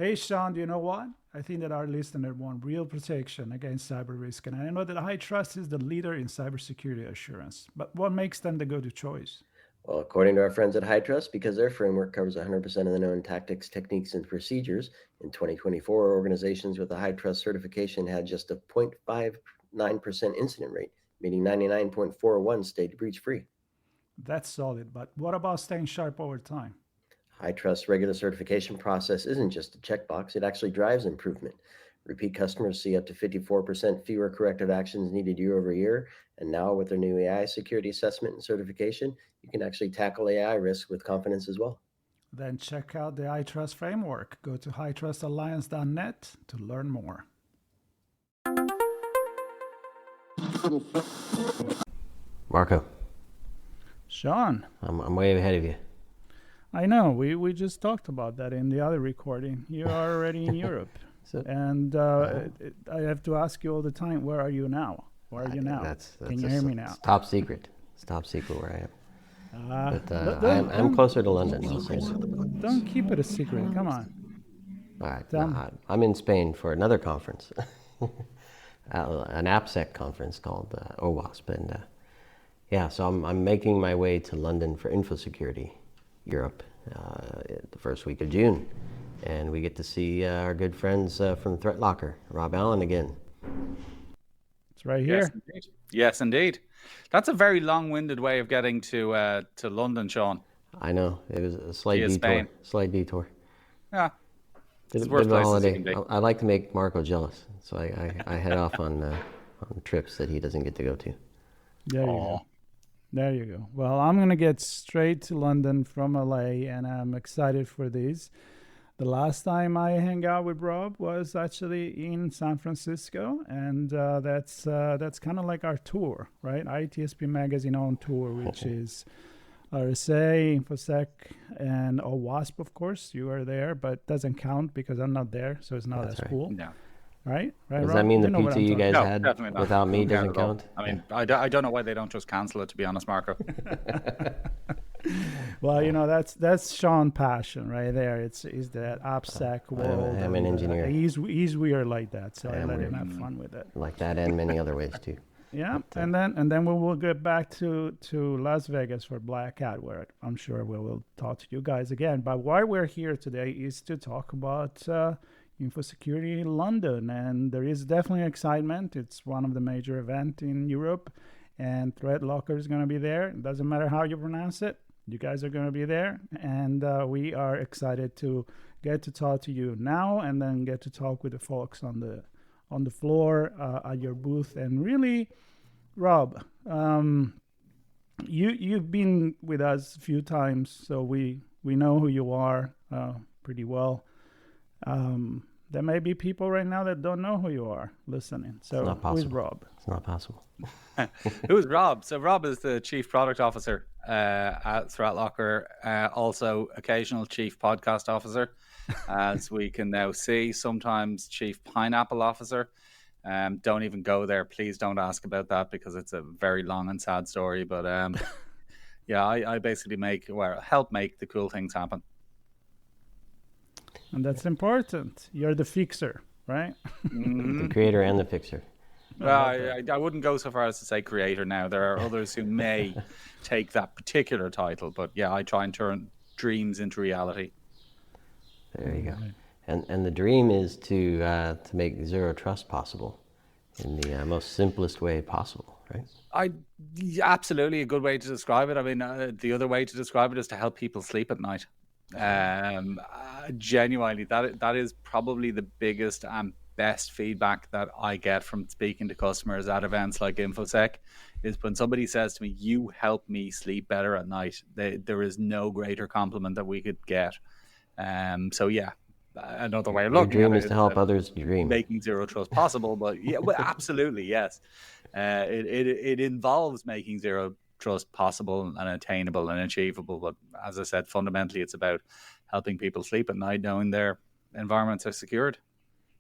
Hey, Sean, do you know what? I think that our listener want real protection against cyber risk. And I know that HITrust is the leader in cybersecurity assurance. But what makes them the go-to choice? Well, according to our friends at HITrust, because their framework covers 100% of the known tactics, techniques, and procedures, in 2024, organizations with a HITrust certification had just a 0.59% incident rate, meaning 99.41 stayed breach-free. That's solid. But what about staying sharp over time? HITrust's regular certification process isn't just a checkbox, it actually drives improvement. Repeat customers see up to 54% fewer corrective actions needed year over year. And now, with their new AI security assessment and certification, you can actually tackle AI risks with confidence as well. Then check out the iTrust framework. Go to hitrustalliance.net to learn more. Marco, Sean, I'm way ahead of you. I know we just talked about that in the other recording. You are already in Europe. So, And I have to ask you all the time, where are you now? Where are you now? That's Can you hear me now? It's top secret. It's top secret where I am. But I'm don't, closer to London. I'll say so. don't keep it a secret. Come on. All right. Tell me. I'm in Spain for another conference, an AppSec conference called OWASP. And yeah, so I'm making my way to London for InfoSecurity Europe the first week of June. And we get to see our good friends from ThreatLocker, Rob Allen again. It's right here. Yes, indeed. Yes, indeed. That's a very long-winded way of getting to London, Sean. I know, it was a slight Via detour. Spain. Slight detour. Yeah, It's worse a places you holiday. can be. I like to make Marco jealous, so I head off on trips that he doesn't get to go to. There you go. There you go. Well, I'm going to get straight to London from LA, and I'm excited for this. The last time I hang out with Rob was actually in San Francisco, and that's kind of like our tour, right? ITSP Magazine on tour, which is RSA, InfoSec, and OWASP, of course. You are there, but doesn't count because I'm not there, so it's not That's as right. cool. No. Right? Does Rob? that mean You the know what pizza I'm you talking guys No, had definitely not. without me doesn't at all. count? I mean, I don't know why they don't just cancel it, to be honest, Marco. Well, you know, that's Sean's passion right there. It's that AppSec world. I'm an engineer. He's weird like that, so I let weird. him have fun with it. Like that and many other ways too. Yeah, and then we will get back to Las Vegas for Black Hat, where I'm sure we will talk to you guys again. But why we're here today is to talk about InfoSecurity London, and there is definitely excitement. It's one of the major events in Europe, and ThreatLocker is going to be there. It doesn't matter how you pronounce it. You guys are going to be there, and we are excited to get to talk to you now, and then get to talk with the folks on the floor at your booth. And really, Rob, you've been with us a few times, so we know who you are pretty well. There may be people right now that don't know who you are listening. So who's Rob? It's not possible. Who's Rob? So Rob is the Chief Product Officer at ThreatLocker, also occasional Chief Podcast Officer, as we can now see, sometimes Chief Pineapple Officer. Don't even go there. Please don't ask about that because it's a very long and sad story. But yeah, I basically help make the cool things happen. And that's important. You're the fixer, right? The creator and the fixer. Well, I wouldn't go so far as to say creator now. There are others who may take that particular title. But yeah, I try and turn dreams into reality. There you go. And the dream is to make zero trust possible in the most simplest way possible, right? Absolutely a good way to describe it. I mean, the other way to describe it is to help people sleep at night. Genuinely, that is probably the biggest and best feedback that I get from speaking to customers at events like InfoSec is when somebody says to me, "You help me sleep better at night." There is no greater compliment that we could get. So yeah, another way of looking Your dream at is it to help others dream. making zero trust possible. But yeah, well, absolutely, yes. It involves making zero trust possible and attainable and achievable. But as I said, fundamentally, it's about helping people sleep at night knowing their environments are secured.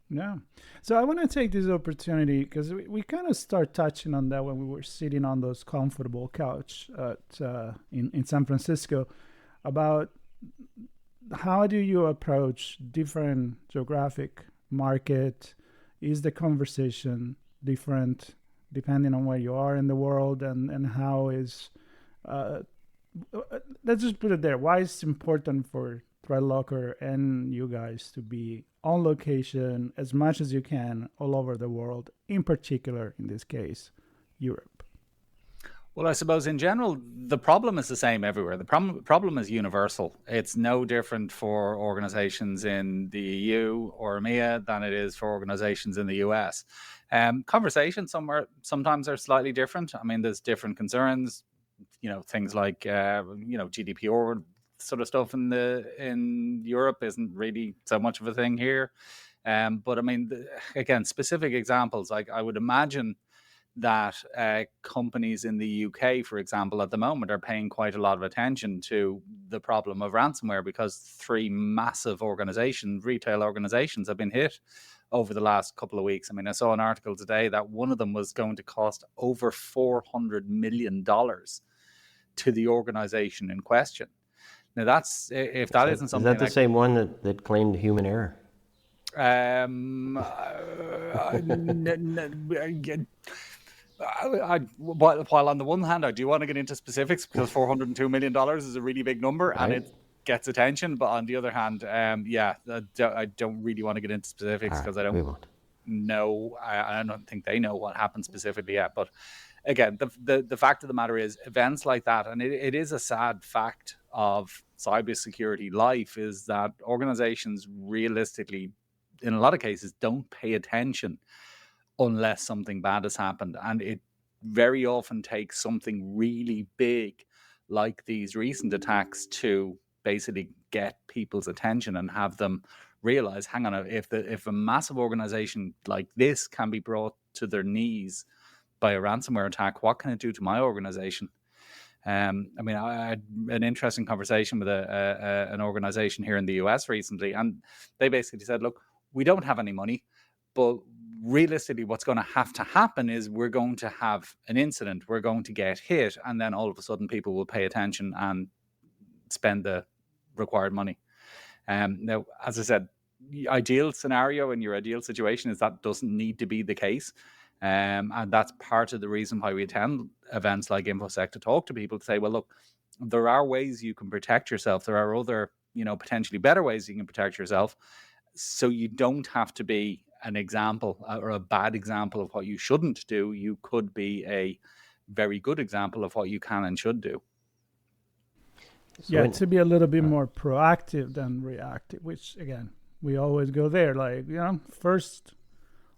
Yeah. So I want to take this opportunity because we kind of start touching on that when we were sitting on those comfortable couch in San Francisco about how do you approach different geographic market? Is the conversation different depending on where you are in the world, and how is uh, let's just put it there. Why is it important for ThreatLocker and you guys to be on location as much as you can all over the world, in particular, in this case, Europe? Well, I suppose in general, the problem is the same everywhere. The problem is universal. It's no different for organizations in the EU or EMEA than it is for organizations in the US. Conversations sometimes are slightly different. I mean, there's different concerns, things like, GDPR sort of stuff in Europe isn't really so much of a thing here. But I mean, again, specific examples, like I would imagine that companies in the UK, for example, at the moment are paying quite a lot of attention to the problem of ransomware, because 3 massive retail organizations, have been hit over the last couple of weeks. I mean, I saw an article today that one of them was going to cost over $400 million to the organization in question. Now, that's, if that isn't Is something that the same one that claimed human error? While on the one hand, I do want to get into specifics, because $402 million is a really big number, and Right. it gets attention. But on the other hand, I don't really want to get into specifics, All because right, I we don't won't. know. I don't think they know what happened specifically yet. But again, the fact of the matter is, events like that, and it is a sad fact of cybersecurity life, is that organizations realistically, in a lot of cases, don't pay attention unless something bad has happened. And it very often takes something really big, like these recent attacks, to basically get people's attention and have them realize, hang on, if a massive organization like this can be brought to their knees by a ransomware attack, what can it do to my organization? I mean, I had an interesting conversation with an organization here in the US recently, and they basically said, look, we don't have any money, but realistically, what's going to have to happen is we're going to have an incident, we're going to get hit, and then all of a sudden people will pay attention and spend the required money. Now, as I said, the ideal scenario in your ideal situation is that doesn't need to be the case. And that's part of the reason why we attend events like InfoSec, to talk to people, to say, well, look, there are ways you can protect yourself. There are other, potentially better ways you can protect yourself. So you don't have to be an example or a bad example of what you shouldn't do. You could be a very good example of what you can and should do. Yeah, to be a little bit more proactive than reactive, which again, we always go there. Like, first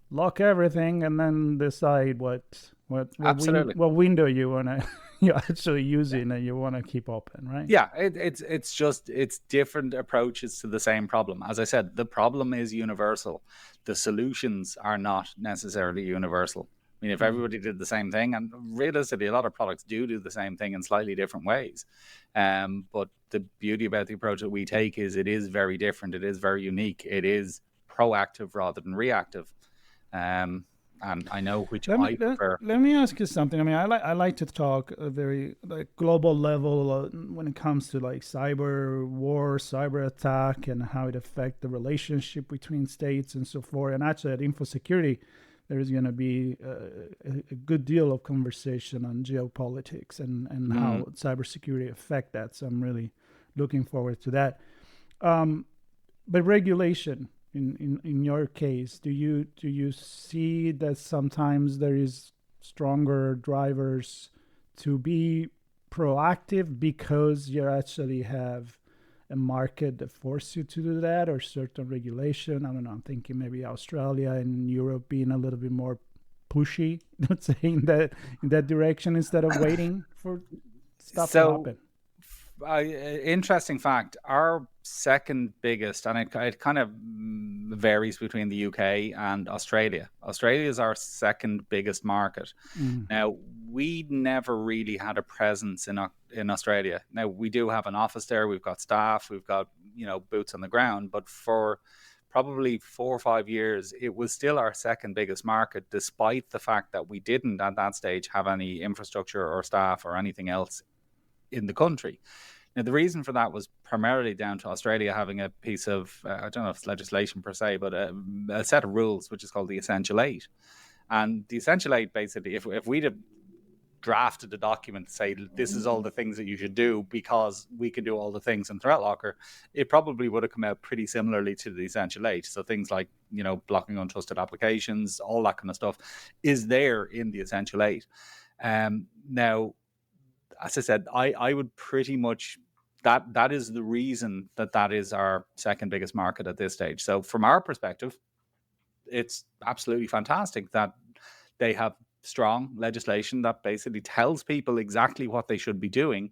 lock everything and then decide what window you wanna you're actually using and you want to keep open, right? Yeah, it's different approaches to the same problem. As I said, the problem is universal. The solutions are not necessarily universal. I mean, if everybody did the same thing, and realistically, a lot of products do the same thing in slightly different ways. But the beauty about the approach that we take is it is very different. It is very unique. It is proactive rather than reactive. And I know which I prefer. Let me ask you something. I mean, I like to talk a very global level when it comes to like cyber war, cyber attack, and how it affects the relationship between states and so forth. And actually, at InfoSecurity, there is going to be a good deal of conversation on geopolitics and how cybersecurity affect that. So I'm really looking forward to that. But regulation. In your case, do you see that sometimes there is stronger drivers to be proactive because you actually have a market that forces you to do that, or certain regulation? I don't know. I'm thinking maybe Australia and Europe being a little bit more pushy, let's say, in that direction, instead of waiting for stuff to happen. Interesting fact, our second biggest, and it kind of varies between the UK and Australia. Australia is our second biggest market. Now, we never really had a presence in Australia. Now, we do have an office there. We've got staff. We've got, boots on the ground. But for probably 4 or 5 years, it was still our second biggest market, despite the fact that we didn't at that stage have any infrastructure or staff or anything else in the country. Now, the reason for that was primarily down to Australia having a piece of, I don't know if it's legislation per se, but a set of rules, which is called the Essential Eight. And the Essential Eight, basically, if we'd have drafted the document to say this is all the things that you should do because we can do all the things in ThreatLocker, it probably would have come out pretty similarly to the Essential Eight. So things like, blocking untrusted applications, all that kind of stuff is there in the Essential Eight. Now, as I said, I would pretty much, that is the reason that is our second biggest market at this stage. So from our perspective, it's absolutely fantastic that they have strong legislation that basically tells people exactly what they should be doing,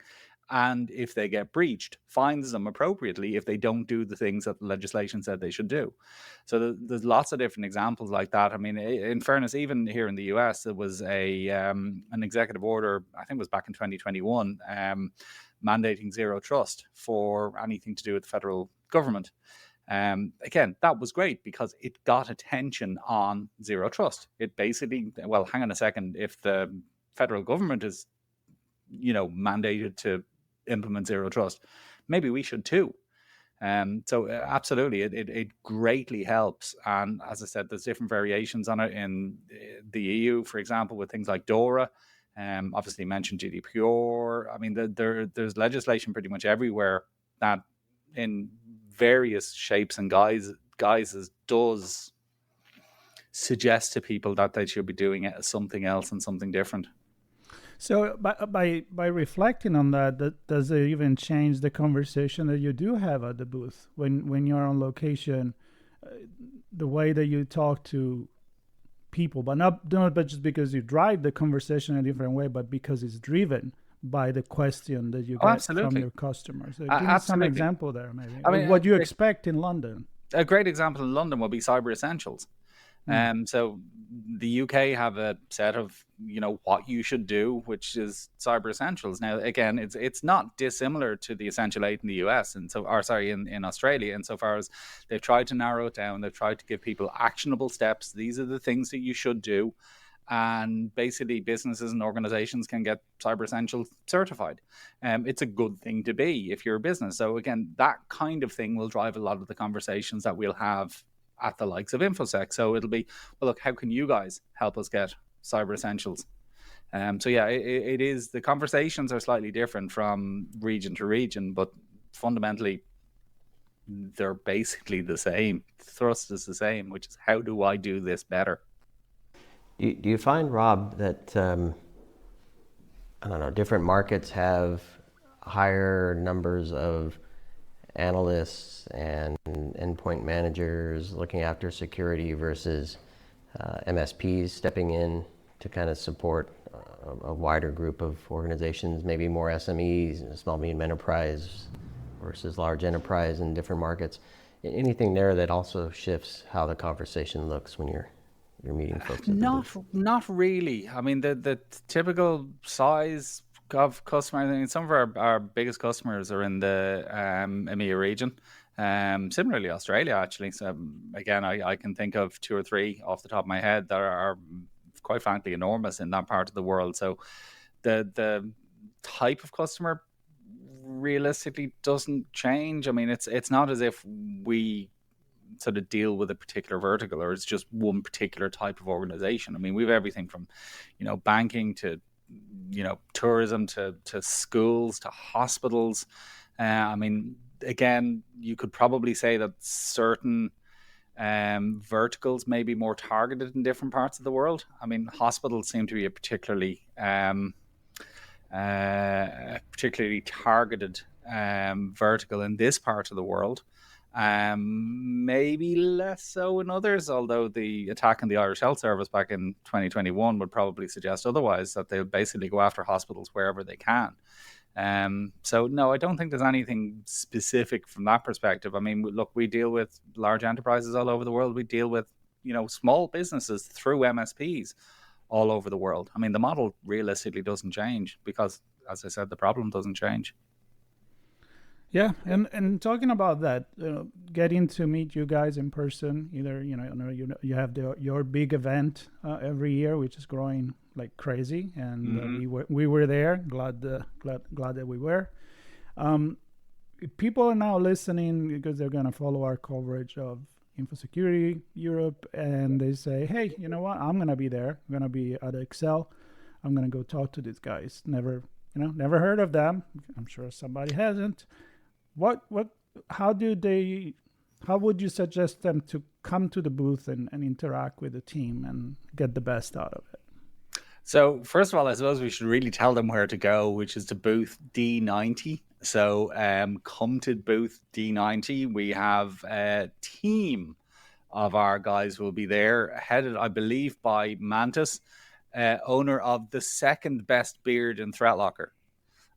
and if they get breached, fines them appropriately if they don't do the things that the legislation said they should do. So there's lots of different examples like that. I mean, in fairness, even here in the US, there was an executive order, I think it was back in 2021, mandating zero trust for anything to do with the federal government. Again, that was great because it got attention on zero trust. It basically, well, hang on a second, if the federal government is, mandated to implement zero trust, maybe we should too. So absolutely, it greatly helps. And as I said, there's different variations on it in the EU, for example, with things like DORA. Obviously mentioned GDPR. I mean, there's legislation pretty much everywhere that in various shapes and guises does suggest to people that they should be doing it as something else and something different. So by reflecting on that, does it even change the conversation that you do have at the booth when you're on location, the way that you talk to people, but not just because you drive the conversation in a different way, but because it's driven by the question that you get from your customers. So give me some example there, maybe. I mean, what you expect in London. A great example in London would be Cyber Essentials. So the UK have a set of, what you should do, which is Cyber Essentials. Now, again, it's not dissimilar to the Essential 8 in the US, in Australia, insofar as they've tried to narrow it down. They've tried to give people actionable steps. These are the things that you should do. And basically businesses and organizations can get Cyber Essentials certified. It's a good thing to be if you're a business. So again, that kind of thing will drive a lot of the conversations that we'll have at the likes of InfoSec. So it'll be, well, look, how can you guys help us get Cyber Essentials? So yeah, it is, the conversations are slightly different from region to region, but fundamentally they're basically the same. The thrust is the same, which is how do I do this better? Do you find, Rob, that, different markets have higher numbers of analysts and endpoint managers looking after security versus MSPs stepping in to kind of support a wider group of organizations, maybe more SMEs, small, medium enterprise versus large enterprise in different markets? Anything there that also shifts how the conversation looks when you're meeting folks? Not really. I mean, the typical size of customer, I think some of our biggest customers are in the EMEA region. Similarly, Australia, actually. So again, I can think of 2 or 3 off the top of my head that are quite frankly enormous in that part of the world. So the type of customer realistically doesn't change. I mean, it's not as if we sort of deal with a particular vertical or it's just one particular type of organization. I mean, we have everything from, banking to, tourism to schools to hospitals. I mean, again, you could probably say that certain verticals may be more targeted in different parts of the world. I mean, hospitals seem to be a particularly targeted vertical in this part of the world. Maybe less so in others, although the attack on the Irish Health Service back in 2021 would probably suggest otherwise, that they'll basically go after hospitals wherever they can. So no, I don't think there's anything specific from that perspective. I mean, look, we deal with large enterprises all over the world. We deal with, small businesses through MSPs all over the world. I mean, the model realistically doesn't change because, as I said, the problem doesn't change. Yeah, and talking about that, getting to meet you guys in person, either you have your big event every year, which is growing like crazy, and we were there. Glad that we were. People are now listening because they're going to follow our coverage of InfoSecurity Europe, and they say, hey, you know what? I'm going to be there. I'm going to be at Excel. I'm going to go talk to these guys. Never heard of them. I'm sure somebody hasn't. How would you suggest them to come to the booth and interact with the team and get the best out of it? So first of all, I suppose we should really tell them where to go, which is to booth D90. So come to booth D90. We have a team of our guys will be there, headed, I believe, by Mantis, owner of the second best beard in ThreatLocker.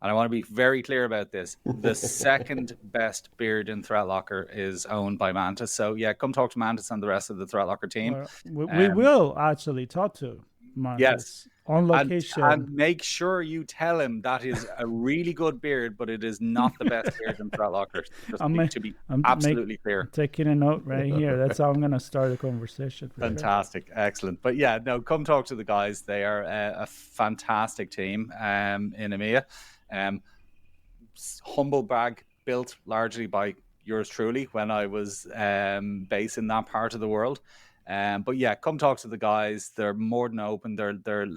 And I want to be very clear about this. The second best beard in ThreatLocker is owned by Mantis. So yeah, come talk to Mantis and the rest of the ThreatLocker team. We will actually talk to Mantis. Yes. On location. And make sure you tell him that is a really good beard, but it is not the best beard in ThreatLocker. To be absolutely clear. I'm taking a note right here. That's how I'm going to start a conversation. Fantastic. Sure. Excellent. But yeah, no, come talk to the guys. They are a fantastic team in EMEA. Humble brag, built largely by yours truly when I was based in that part of the world. But yeah, come talk to the guys. They're more than open. They're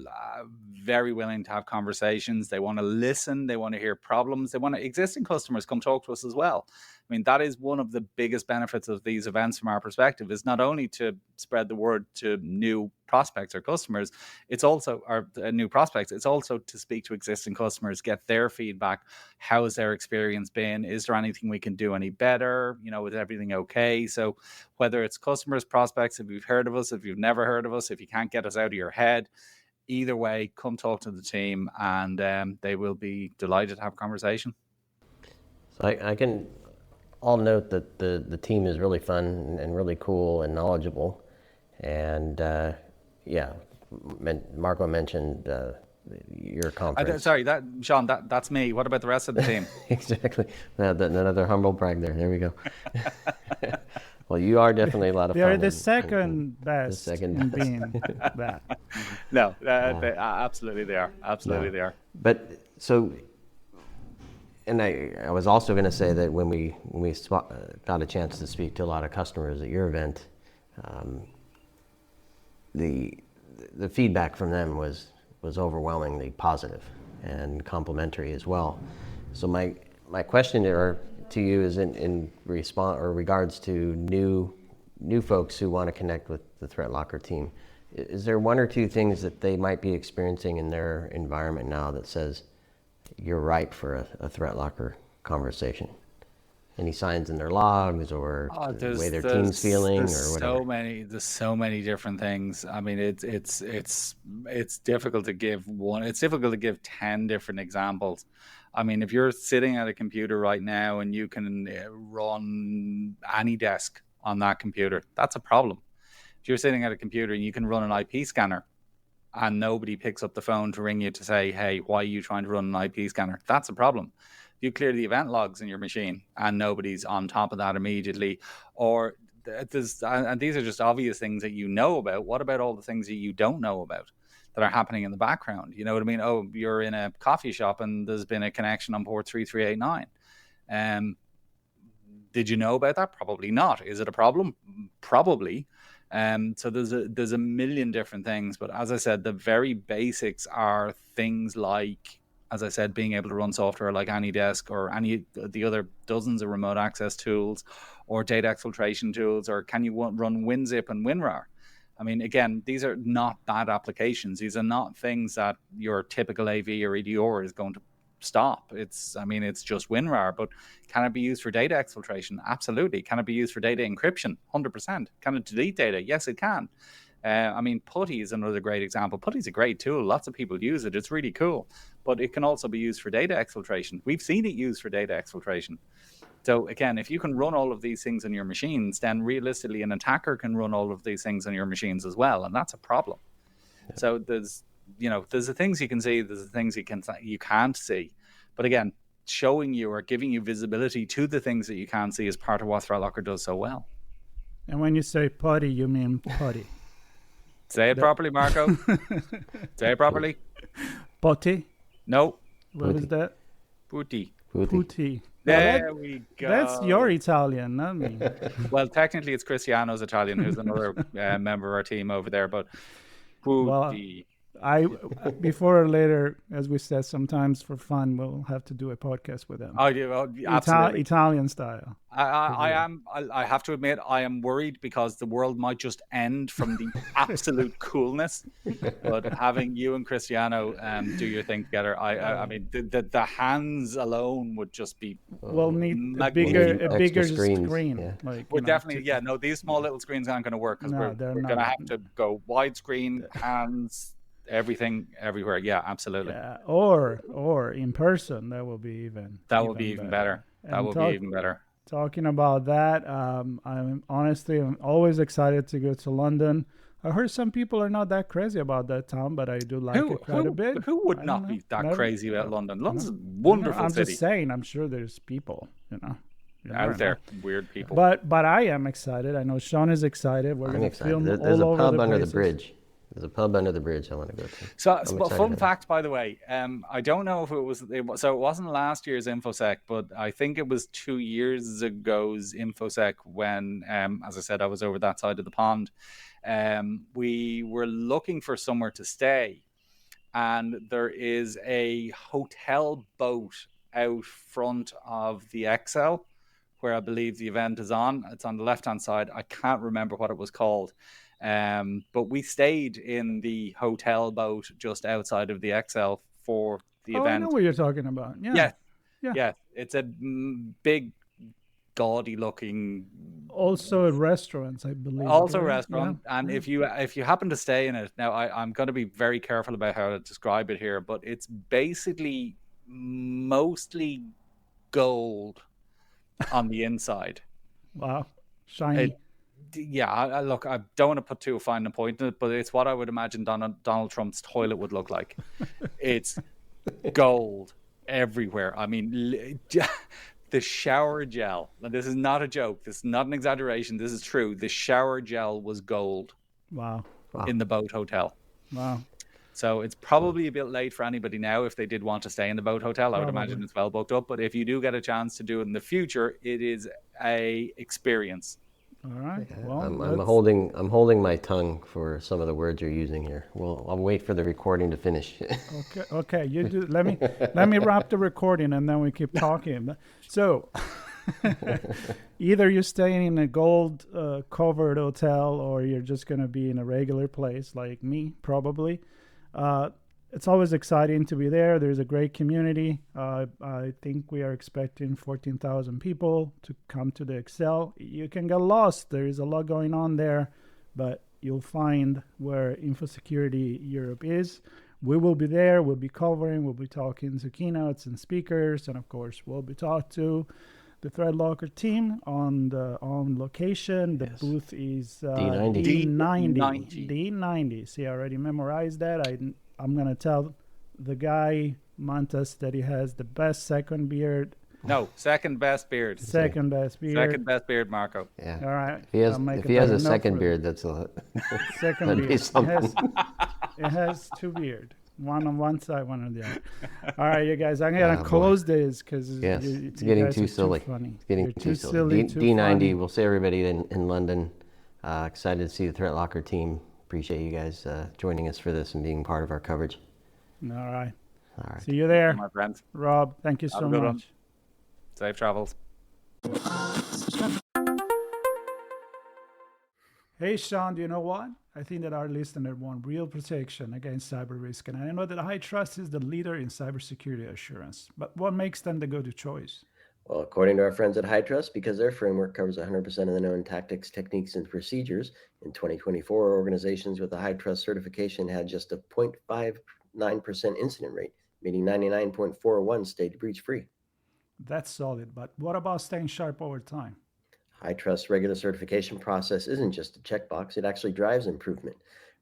very willing to have conversations. They want to listen. They want to hear problems. They want existing customers come talk to us as well. I mean, that is one of the biggest benefits of these events from our perspective, is not only to spread the word to new prospects or customers, it's also new prospects. It's also to speak to existing customers, get their feedback. How has their experience been? Is there anything we can do any better? Is everything okay? So whether it's customers, prospects, if you've heard of us, if you've never heard of us, if you can't get us out of your head, either way, come talk to the team, and they will be delighted to have a conversation. So I can all note that the team is really fun and really cool and knowledgeable. And yeah, Marco mentioned your conference. Sorry, Sean, that's me. What about the rest of the team? Exactly. Another humble brag there. There we go. Well, you are definitely a lot of fun. They're the second best in being that. No, absolutely they are. Absolutely they are. But so, and I was also going to say that when we got a chance to speak to a lot of customers at your event, the feedback from them was overwhelmingly positive and complimentary as well. So my question to you is in response or regards to new folks who want to connect with the ThreatLocker team. Is there one or two things that they might be experiencing in their environment now that says you're ripe for a ThreatLocker conversation? Any signs in their logs or the way their team's feeling or whatever? There's so many different things. I mean, it's difficult to give one. It's difficult to give 10 different examples. I mean, if you're sitting at a computer right now and you can run AnyDesk on that computer, that's a problem. If you're sitting at a computer and you can run an IP scanner and nobody picks up the phone to ring you to say, hey, why are you trying to run an IP scanner? That's a problem. If you clear the event logs in your machine and nobody's on top of that immediately, or and these are just obvious things that you know about. What about all the things that you don't know about that are happening in the background? You know what I mean? Oh, you're in a coffee shop and there's been a connection on port 3389. Did you know about that? Probably not. Is it a problem? Probably. So there's a million different things. But as I said, the very basics are things like, as I said, being able to run software like AnyDesk or any of the other dozens of remote access tools or data exfiltration tools, or can you run WinZip and WinRAR? I mean, again, these are not bad applications. These are not things that your typical AV or EDR is going to stop. It's just WinRAR, but can it be used for data exfiltration? Absolutely. Can it be used for data encryption? 100%. Can it delete data? Yes, it can. Putty is another great example. Putty is a great tool. Lots of people use it. It's really cool. But it can also be used for data exfiltration. We've seen it used for data exfiltration. So again, if you can run all of these things on your machines, then realistically an attacker can run all of these things on your machines as well. And that's a problem. Yeah. So there's the things you can see, there's the things you can't see. But again, showing you or giving you visibility to the things that you can't see is part of what ThreatLocker does so well. And when you say putty, you mean putty. Say it properly, Marco. Say it properly. Putty? No. What is that? Putty. Putti. There we go. That's your Italian, not me. Well, technically, it's Cristiano's Italian, who's another member of our team over there. But Well, Putti. before or later, as we said, sometimes for fun, we'll have to do a podcast with them. Oh, yeah, well, absolutely. Italian style. I have to admit, I am worried because the world might just end from the absolute coolness. But having you and Cristiano do your thing together, I mean, the hands alone would just be. We'll need a Extra bigger screens, screen. yeah. Like, We're definitely, no, these small little screens aren't going to work because we're going to have to go widescreen, hands, everything, everywhere. Yeah, absolutely. Yeah, or in person, that will be even. That will be even better. That will be even better. Talking about that, I'm always excited to go to London. I heard some people are not that crazy about that town, but I do like it quite a bit. Who would not be that crazy about London? London's a wonderful I'm city. just saying, I'm sure there's people, out there, weird people. But I am excited. I know Sean is excited. We're going to film There's all a over pub the under the places. bridge. There's a pub under the bridge I want to go to. So, fun fact, by the way, I don't know if so it wasn't last year's InfoSec, but I think it was 2 years ago's InfoSec when, as I said, I was over that side of the pond. We were looking for somewhere to stay, and there is a hotel boat out front of the Excel, where I believe the event is on. It's on the left-hand side. I can't remember what it was called. But we stayed in the hotel boat just outside of the Excel for the event. I know what you're talking about. Yeah. It's a big, gaudy looking. Also a restaurant, I believe. Also a restaurant, and if you happen to stay in it, now I'm going to be very careful about how to describe it here, but it's basically mostly gold on the inside. Wow, shiny. Look, I don't want to put too fine a point in it, but it's what I would imagine Donald Trump's toilet would look like. It's gold everywhere. I mean, the shower gel, and this is not a joke, this is not an exaggeration, this is true. The shower gel was gold. Wow. In the boat hotel. Wow. So it's probably a bit late for anybody now if they did want to stay in the boat hotel. I would imagine it's well booked up. But if you do get a chance to do it in the future, it is a experience. All right. Yeah, well, I'm holding my tongue for some of the words you're using here. I'll wait for the recording to finish. Okay. You do. Let me wrap the recording and then we keep talking. So, either you're staying in a gold covered hotel or you're just gonna be in a regular place like me, probably. It's always exciting to be there. There's a great community. I think we are expecting 14,000 people to come to the Excel. You can get lost. There is a lot going on there, but you'll find where InfoSecurity Europe is. We will be there. We'll be covering. We'll be talking to keynotes and speakers. And of course, we'll be talking to the ThreatLocker team on location. The booth is D90. See, I already memorized that. I'm going to tell the guy, Mantas, that he has the best second beard. No, second best beard. Second best beard. Second best beard, Marco. Yeah. All right. If he has a second beard, that's a lot. Second beard. It has two beards. One on one side, one on the other. All right, you guys, I'm going to close this because it's getting too silly. Funny. It's getting too silly. D90, we'll see everybody in London. Excited to see the ThreatLocker team. Appreciate you guys joining us for this and being part of our coverage. All right. All right. See you there. My friends. Rob, thank you so much. Safe travels. Hey, Sean, do you know what? I think that our listener want real protection against cyber risk. And I know that HITRUST is the leader in cybersecurity assurance. But what makes them the go-to choice? Well, according to our friends at HITRUST, because their framework covers 100% of the known tactics, techniques, and procedures, in 2024, organizations with a HITRUST certification had just a 0.59% incident rate, meaning 99.41 stayed breach-free. That's solid, but what about staying sharp over time? HITRUST regular certification process isn't just a checkbox, it actually drives improvement.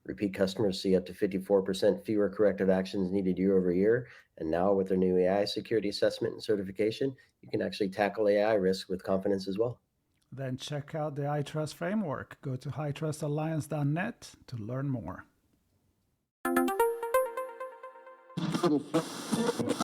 Repeat customers see up to 54% fewer corrective actions needed year over year. And now with their new AI security assessment and certification, you can actually tackle AI risk with confidence as well. Then check out the HITRUST framework. Go to hitrustalliance.net to learn more.